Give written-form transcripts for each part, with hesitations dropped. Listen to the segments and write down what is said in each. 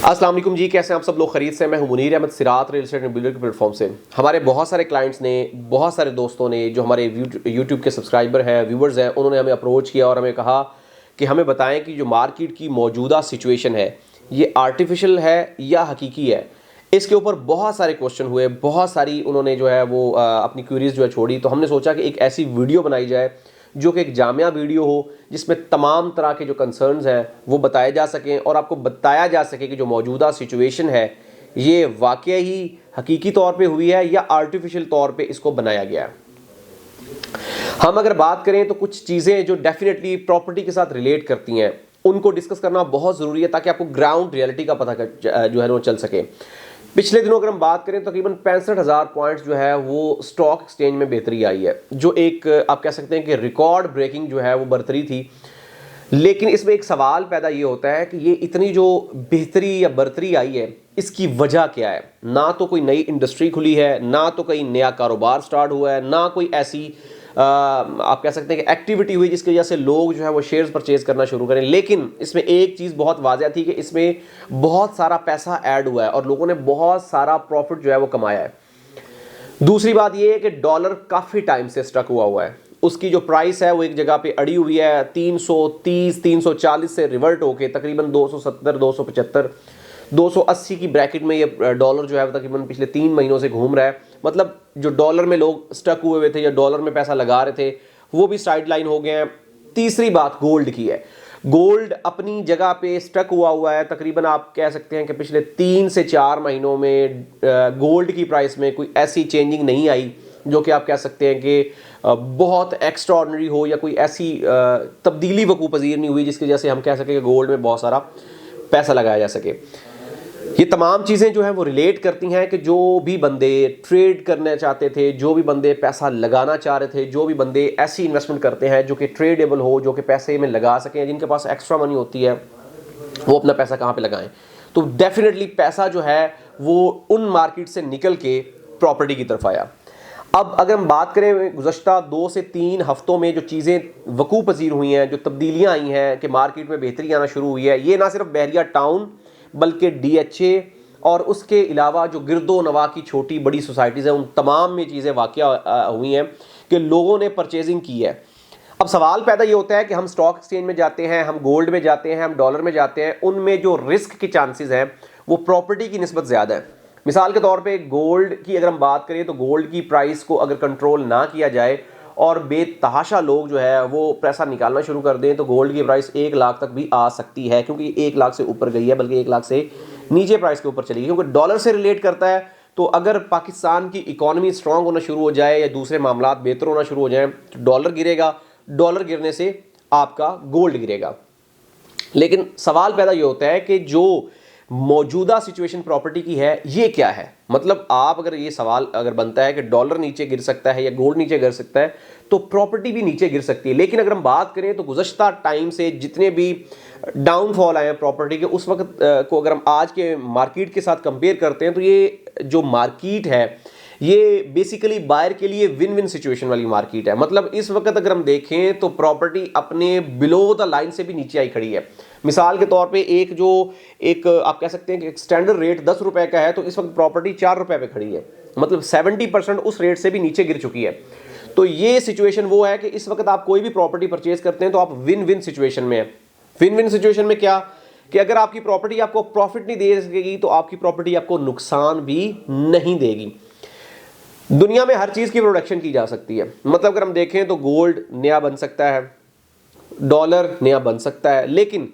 السلام علیکم جی، کیسے ہیں آپ سب لوگ؟ خرید سے میں ہوں منیر احمد سرات ریل اسٹیٹ اینڈ بلڈر کے پلیٹ فارم سے۔ ہمارے بہت سارے کلائنٹس نے، بہت سارے دوستوں نے جو ہمارے یوٹیوب کے سبسکرائبر ہیں، ویورز ہیں، انہوں نے ہمیں اپروچ کیا اور ہمیں کہا کہ ہمیں بتائیں کہ جو مارکیٹ کی موجودہ سچویشن ہے یہ آرٹیفیشل ہے یا حقیقی ہے۔ اس کے اوپر بہت سارے کوشچن ہوئے، بہت ساری انہوں نے جو ہے وہ اپنی کوئریز جو ہے چھوڑی، تو ہم نے سوچا کہ ایک ایسی ویڈیو بنائی جائے جو کہ ایک جامعہ ویڈیو ہو، جس میں تمام طرح کے جو کنسرنز ہیں وہ بتائے جا سکیں اور آپ کو بتایا جا سکے کہ جو موجودہ سچویشن ہے یہ واقعی حقیقی طور پہ ہوئی ہے یا آرٹیفیشل طور پہ اس کو بنایا گیا ہے۔ ہم اگر بات کریں تو کچھ چیزیں جو ڈیفینیٹلی پراپرٹی کے ساتھ ریلیٹ کرتی ہیں ان کو ڈسکس کرنا بہت ضروری ہے تاکہ آپ کو گراؤنڈ ریئلٹی کا پتہ جو ہے وہ چل سکے۔ پچھلے دنوں اگر ہم بات کریں تو تقریباً 65,000 پوائنٹس جو ہے وہ اسٹاک ایکسچینج میں بہتری آئی ہے، جو ایک آپ کہہ سکتے ہیں کہ ریکارڈ بریکنگ جو ہے وہ برتری تھی۔ لیکن اس میں ایک سوال پیدا یہ ہوتا ہے کہ یہ اتنی جو بہتری یا برتری آئی ہے اس کی وجہ کیا ہے؟ نہ تو کوئی نئی انڈسٹری کھلی ہے، نہ تو کوئی نیا کاروبار سٹارٹ ہوا ہے، نہ کوئی ایسی آپ کہہ سکتے ہیں کہ ایکٹیویٹی ہوئی جس کی وجہ سے لوگ جو ہے وہ شیئرز پرچیز کرنا شروع کریں۔ لیکن اس میں ایک چیز بہت واضح تھی کہ اس میں بہت سارا پیسہ ایڈ ہوا ہے اور لوگوں نے بہت سارا پروفٹ جو ہے وہ کمایا ہے۔ دوسری بات یہ ہے کہ ڈالر کافی ٹائم سے سٹک ہوا ہے، اس کی جو پرائس ہے وہ ایک جگہ پہ اڑی ہوئی ہے، 330 340 سے ریورٹ ہو کے تقریباً 270 275 280 کی بریکٹ میں یہ ڈالر جو ہے تقریباً پچھلے 3 مہینوں سے گھوم رہا ہے۔ مطلب جو ڈالر میں لوگ سٹک ہوئے تھے یا ڈالر میں پیسہ لگا رہے تھے وہ بھی سائیڈ لائن ہو گئے ہیں۔ تیسری بات گولڈ کی ہے، گولڈ اپنی جگہ پہ سٹک ہوا ہے تقریباً آپ کہہ سکتے ہیں کہ پچھلے 3 سے 4 مہینوں میں گولڈ کی پرائس میں کوئی ایسی چینجنگ نہیں آئی جو کہ آپ کہہ سکتے ہیں کہ بہت ایکسٹرا آرڈنری ہو یا کوئی ایسی تبدیلی وقوع پذیر نہیں ہوئی جس کی وجہ سے ہم کہہ سکیں کہ گولڈ میں بہت سارا پیسہ لگایا جا سکے۔ یہ تمام چیزیں جو ہیں وہ ریلیٹ کرتی ہیں کہ جو بھی بندے ٹریڈ کرنا چاہتے تھے، جو بھی بندے پیسہ لگانا چاہ رہے تھے، جو بھی بندے ایسی انویسٹمنٹ کرتے ہیں جو کہ ٹریڈیبل ہو، جو کہ پیسے میں لگا سکیں، جن کے پاس ایکسٹرا منی ہوتی ہے وہ اپنا پیسہ کہاں پہ لگائیں، تو ڈیفینیٹلی پیسہ جو ہے وہ ان مارکیٹ سے نکل کے پراپرٹی کی طرف آیا۔ اب اگر ہم بات کریں گزشتہ 2 سے 3 ہفتوں میں جو چیزیں وقوع پذیر ہوئی ہیں، جو تبدیلیاں آئی ہیں کہ مارکیٹ میں بہتری آنا شروع ہوئی ہے، یہ نہ صرف بحریہ ٹاؤن بلکہ ڈی ایچ اے اور اس کے علاوہ جو گرد و نواح کی چھوٹی بڑی سوسائٹیز ہیں ان تمام میں چیزیں واقع ہوئی ہیں کہ لوگوں نے پرچیزنگ کی ہے۔ اب سوال پیدا یہ ہوتا ہے کہ ہم سٹاک ایکسچینج میں جاتے ہیں، ہم گولڈ میں جاتے ہیں، ہم ڈالر میں جاتے ہیں، ان میں جو رسک کے چانسز ہیں وہ پراپرٹی کی نسبت زیادہ ہے۔ مثال کے طور پہ گولڈ کی اگر ہم بات کریں تو گولڈ کی پرائس کو اگر کنٹرول نہ کیا جائے اور بے تحاشا لوگ جو ہے وہ پیسہ نکالنا شروع کر دیں تو گولڈ کی پرائس 1 لاکھ تک بھی آ سکتی ہے، کیونکہ 1 لاکھ سے اوپر گئی ہے، بلکہ 1 لاکھ سے نیچے پرائس کے اوپر چلی گئی، کیونکہ ڈالر سے ریلیٹ کرتا ہے۔ تو اگر پاکستان کی اکانومی سٹرانگ ہونا شروع ہو جائے یا دوسرے معاملات بہتر ہونا شروع ہو جائیں تو ڈالر گرے گا، ڈالر گرنے سے آپ کا گولڈ گرے گا۔ لیکن سوال پیدا یہ ہوتا ہے کہ جو موجودہ سچویشن پراپرٹی کی ہے یہ کیا ہے؟ مطلب آپ اگر یہ سوال اگر بنتا ہے کہ ڈالر نیچے گر سکتا ہے یا گولڈ نیچے گر سکتا ہے تو پراپرٹی بھی نیچے گر سکتی ہے۔ لیکن اگر ہم بات کریں تو گزشتہ ٹائم سے جتنے بھی ڈاؤن فال آئے ہیں پراپرٹی کے، اس وقت کو اگر ہم آج کے مارکیٹ کے ساتھ کمپیئر کرتے ہیں تو یہ جو مارکیٹ ہے یہ بیسیکلی بائر کے لیے ون ون سچویشن والی مارکیٹ ہے۔ مطلب اس وقت اگر ہم دیکھیں تو پراپرٹی اپنے بلو دا لائن سے بھی نیچے آئی کھڑی ہے۔ مثال کے طور پہ ایک آپ کہہ سکتے ہیں کہ ایک سٹینڈرڈ ریٹ 10 روپے کا ہے تو اس وقت پراپرٹی 4 روپے پہ کھڑی ہے، مطلب 70% اس ریٹ سے بھی نیچے گر چکی ہے۔ تو یہ سچویشن وہ ہے کہ اس وقت آپ کوئی بھی پراپرٹی پرچیز کرتے ہیں تو آپ ون ون سچویشن میں ہیں۔ ون ون سچویشن میں کیا کہ اگر آپ کی پراپرٹی آپ کو پروفٹ نہیں دے سکے گی تو آپ کی پراپرٹی آپ کو نقصان بھی نہیں دے گی۔ دنیا میں ہر چیز کی پروڈکشن کی جا سکتی ہے، مطلب اگر ہم دیکھیں تو گولڈ نیا بن سکتا ہے، ڈالر نیا بن سکتا ہے، لیکن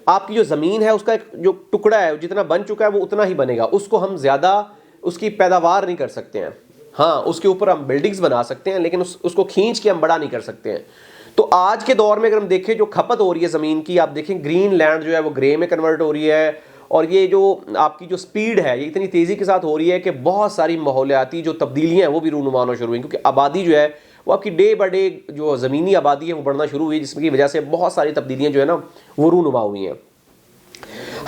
آپ کی جو زمین ہے اس کا جو ٹکڑا ہے جتنا بن چکا ہے وہ اتنا ہی بنے گا، اس کو ہم زیادہ اس کی پیداوار نہیں کر سکتے ہیں۔ ہاں اس کے اوپر ہم بلڈنگز بنا سکتے ہیں لیکن اس کو کھینچ کے ہم بڑا نہیں کر سکتے ہیں۔ تو آج کے دور میں اگر ہم دیکھیں جو کھپت ہو رہی ہے زمین کی، آپ دیکھیں گرین لینڈ جو ہے وہ گرے میں کنورٹ ہو رہی ہے، اور یہ جو آپ کی جو سپیڈ ہے یہ اتنی تیزی کے ساتھ ہو رہی ہے کہ بہت ساری ماحولیاتی جو تبدیلیاں ہیں وہ بھی رونما ہونا شروع ہوئی، کیونکہ آبادی جو ہے وہ آپ کی ڈے بائی ڈے جو زمینی آبادی ہے وہ بڑھنا شروع ہوئی، جس کی وجہ سے بہت ساری تبدیلیاں جو ہے نا وہ رونما ہوئی ہیں۔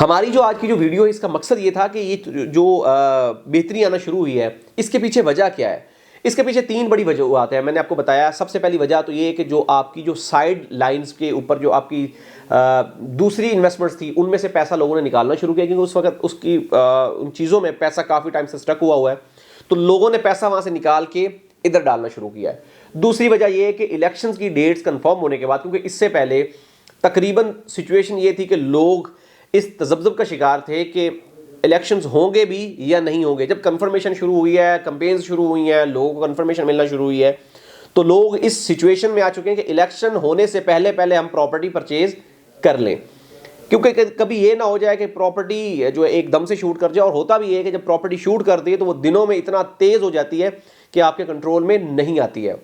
ہماری جو آج کی جو ویڈیو ہے اس کا مقصد یہ تھا کہ یہ جو بہتری آنا شروع ہوئی ہے اس کے پیچھے وجہ کیا ہے؟ اس کے پیچھے 3 بڑی وجوہات ہیں. میں نے آپ کو بتایا سب سے پہلی وجہ تو یہ ہے کہ جو آپ کی جو سائڈ لائنز کے اوپر جو آپ کی دوسری انویسٹمنٹس تھی ان میں سے پیسہ لوگوں نے نکالنا شروع کیا, کیونکہ اس وقت اس کی ان چیزوں میں پیسہ کافی ٹائم سے سٹک ہوا ہے, تو لوگوں نے پیسہ وہاں سے نکال کے ادھر ڈالنا شروع کیا ہے. دوسری وجہ یہ ہے کہ الیکشنز کی ڈیٹس کنفرم ہونے کے بعد, کیونکہ اس سے پہلے تقریباً سچویشن یہ تھی کہ لوگ اس تذبذب کا شکار تھے کہ الیکشنز ہوں گے بھی یا نہیں ہوں گے. جب کنفرمیشن شروع ہوئی ہے, کمپینز شروع ہوئی ہیں, لوگوں کو کنفرمیشن ملنا شروع ہوئی ہے, تو لوگ اس سچویشن میں آ چکے ہیں کہ الیکشن ہونے سے پہلے ہم پراپرٹی پرچیز کر لیں, کیونکہ کبھی یہ نہ ہو جائے کہ پراپرٹی جو ایک دم سے شوٹ کر جائے. اور ہوتا بھی ہے کہ جب پراپرٹی شوٹ کرتی ہے تو وہ دنوں میں اتنا تیز ہو جاتی ہے کہ آپ کے کنٹرول میں نہیں آتی ہے.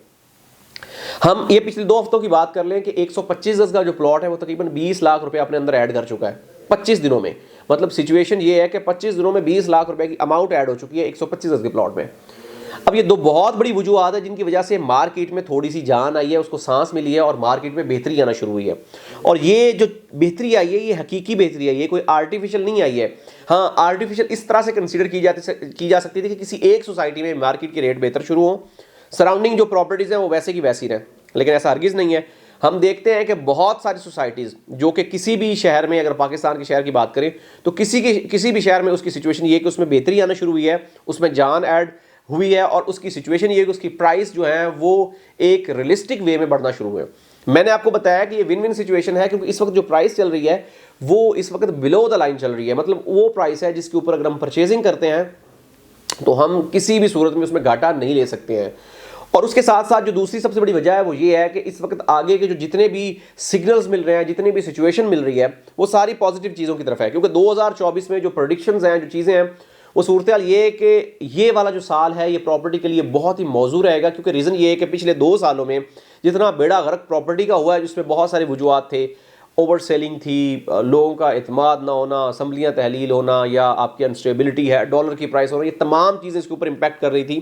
ہم یہ پچھلے 2 ہفتوں کی بات کر لیں کہ 125 گز کا جو پلاٹ ہے وہ تقریباً 20 لاکھ روپے اپنے اندر ایڈ کر چکا ہے 25 دنوں میں. مطلب سچویشن یہ ہے کہ 25 دنوں میں 20 لاکھ روپے کی اماؤنٹ ایڈ ہو چکی ہے 125 گز کے پلاٹ میں. اب یہ 2 بہت بڑی وجوہات ہیں جن کی وجہ سے مارکیٹ میں تھوڑی سی جان آئی ہے, اس کو سانس ملی ہے اور مارکیٹ میں بہتری آنا شروع ہوئی ہے. اور یہ جو بہتری آئی ہے یہ حقیقی بہتری ہے, یہ کوئی آرٹیفیشل نہیں آئی ہے. ہاں آرٹیفیشل اس طرح سے کنسیڈر کی جا سکتی تھی کہ کسی ایک سوسائٹی میں مارکیٹ کے ریٹ بہتر شروع ہوں, سراؤنڈنگ جو پراپرٹیز ہیں وہ ویسے کی ویسی رہیں, لیکن ایسا ہرگز نہیں ہے. ہم دیکھتے ہیں کہ بہت ساری سوسائٹیز جو کہ کسی بھی شہر میں, اگر پاکستان کے شہر کی بات کریں تو کسی بھی شہر میں اس کی سچویشن یہ ہے کہ اس میں بہتری آنا شروع ہوئی ہے, اس میں جان ایڈ ہوئی ہے, اور اس کی سچویشن یہ ہے کہ اس کی پرائس جو ہے وہ ایک ریئلسٹک وے میں بڑھنا شروع ہوئے. میں نے آپ کو بتایا کہ یہ ون ون سچویشن ہے, کیونکہ اس وقت جو پرائس چل رہی ہے وہ اس وقت بلو دا لائن چل رہی ہے. مطلب وہ پرائس ہے جس کے اوپر اگر ہم پرچیزنگ کرتے ہیں تو ہم کسی بھی صورت میں اس میں گھاٹا نہیں لے سکتے ہیں. اور اس کے ساتھ ساتھ جو دوسری سب سے بڑی وجہ ہے وہ یہ ہے کہ اس وقت آگے کے جو جتنے بھی سگنلز مل رہے ہیں, جتنی بھی سچویشن مل رہی ہے, وہ ساری پازیٹیو چیزوں کی طرف ہے. کیونکہ 2024 میں جو پریڈکشنز ہیں, جو چیزیں ہیں, وہ صورتحال یہ ہے کہ یہ والا جو سال ہے یہ پراپرٹی کے لیے بہت ہی موزوں رہے گا. کیونکہ ریزن یہ ہے کہ پچھلے 2 سالوں میں جتنا بیڑا غرق پراپرٹی کا ہوا ہے, جس میں بہت سارے وجوہات تھے, اوور سیلنگ تھی, لوگوں کا اعتماد نہ ہونا, اسمبلیاں تحلیل ہونا, یا آپ کی انسٹیبلٹی ہے, ڈالر کی پرائس ہونا, یہ تمام چیزیں اس کے اوپر امپیکٹ کر رہی تھی.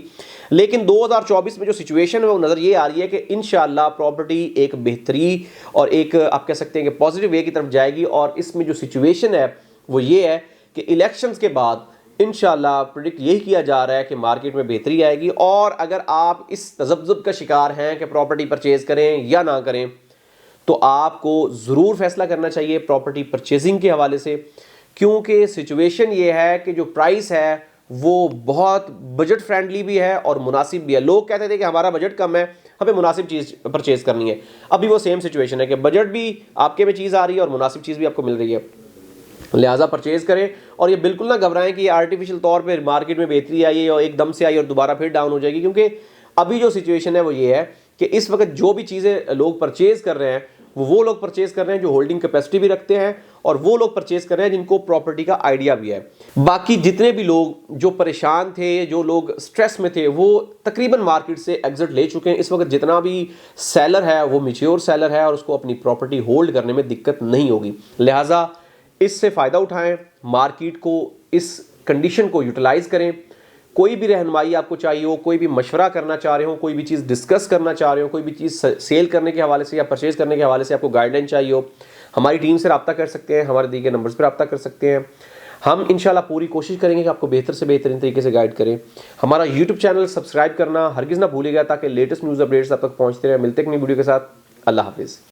لیکن 2024 میں جو سچویشن ہے وہ نظر یہ آ رہی ہے کہ انشاءاللہ پراپرٹی ایک بہتری اور ایک آپ کہہ سکتے ہیں کہ پازیٹیو وے کی طرف جائے گی. اور اس میں جو سچویشن ہے وہ یہ ہے کہ الیکشنز کے بعد انشاءاللہ پریڈکٹ یہی کیا جا رہا ہے کہ مارکیٹ میں بہتری آئے گی. اور اگر آپ اس تذبذب کا شکار ہیں کہ پراپرٹی پرچیز کریں یا نہ کریں, تو آپ کو ضرور فیصلہ کرنا چاہیے پراپرٹی پرچیزنگ کے حوالے سے, کیونکہ سچویشن یہ ہے کہ جو پرائس ہے وہ بہت بجٹ فرینڈلی بھی ہے اور مناسب بھی ہے. لوگ کہتے تھے کہ ہمارا بجٹ کم ہے, ہمیں مناسب چیز پرچیز کرنی ہے. ابھی وہ سیم سچویشن ہے کہ بجٹ بھی آپ کے میں چیز آ رہی ہے اور مناسب چیز بھی آپ کو مل رہی ہے, لہٰذا پرچیز کریں. اور یہ بالکل نہ گھبرائیں کہ یہ آرٹیفیشل طور پہ مارکیٹ میں بہتری آئی ہے اور ایک دم سے آئی اور دوبارہ پھر ڈاؤن ہو جائے گی. کیونکہ ابھی جو سچویشن ہے وہ یہ ہے کہ اس وقت جو بھی چیزیں لوگ پرچیز کر رہے ہیں وہ لوگ پرچیز کر رہے ہیں جو ہولڈنگ کیپیسٹی بھی رکھتے ہیں, اور وہ لوگ پرچیز کر رہے ہیں جن کو پراپرٹی کا آئیڈیا بھی ہے. باقی جتنے بھی لوگ جو پریشان تھے, جو لوگ سٹریس میں تھے, وہ تقریباً مارکیٹ سے ایگزٹ لے چکے ہیں. اس وقت جتنا بھی سیلر ہے وہ میچیور سیلر ہے اور اس کو اپنی پراپرٹی ہولڈ کرنے میں دقت نہیں ہوگی. لہٰذا اس سے فائدہ اٹھائیں, مارکیٹ کو اس کنڈیشن کو یوٹیلائز کریں. کوئی بھی رہنمائی آپ کو چاہیے ہو, کوئی بھی مشورہ کرنا چاہ رہے ہو, کوئی بھی چیز ڈسکس کرنا چاہ رہے ہو, کوئی بھی چیز سیل کرنے کے حوالے سے یا پرچیز کرنے کے حوالے سے آپ کو گائیڈ لائن چاہیے ہو, ہماری ٹیم سے رابطہ کر سکتے ہیں, ہمارے دیے گئے نمبرز پہ رابطہ کر سکتے ہیں. ہم انشاءاللہ پوری کوشش کریں گے کہ آپ کو بہتر سے بہترین طریقے سے گائیڈ کریں. ہمارا یوٹیوب چینل سبسکرائب کرنا ہرگز نہ بھولیے گا تاکہ لیٹسٹ نیوز اپڈیٹس آپ تک پہنچتے رہیں. ملتے ہیں نئی ویڈیو کے ساتھ. اللہ حافظ.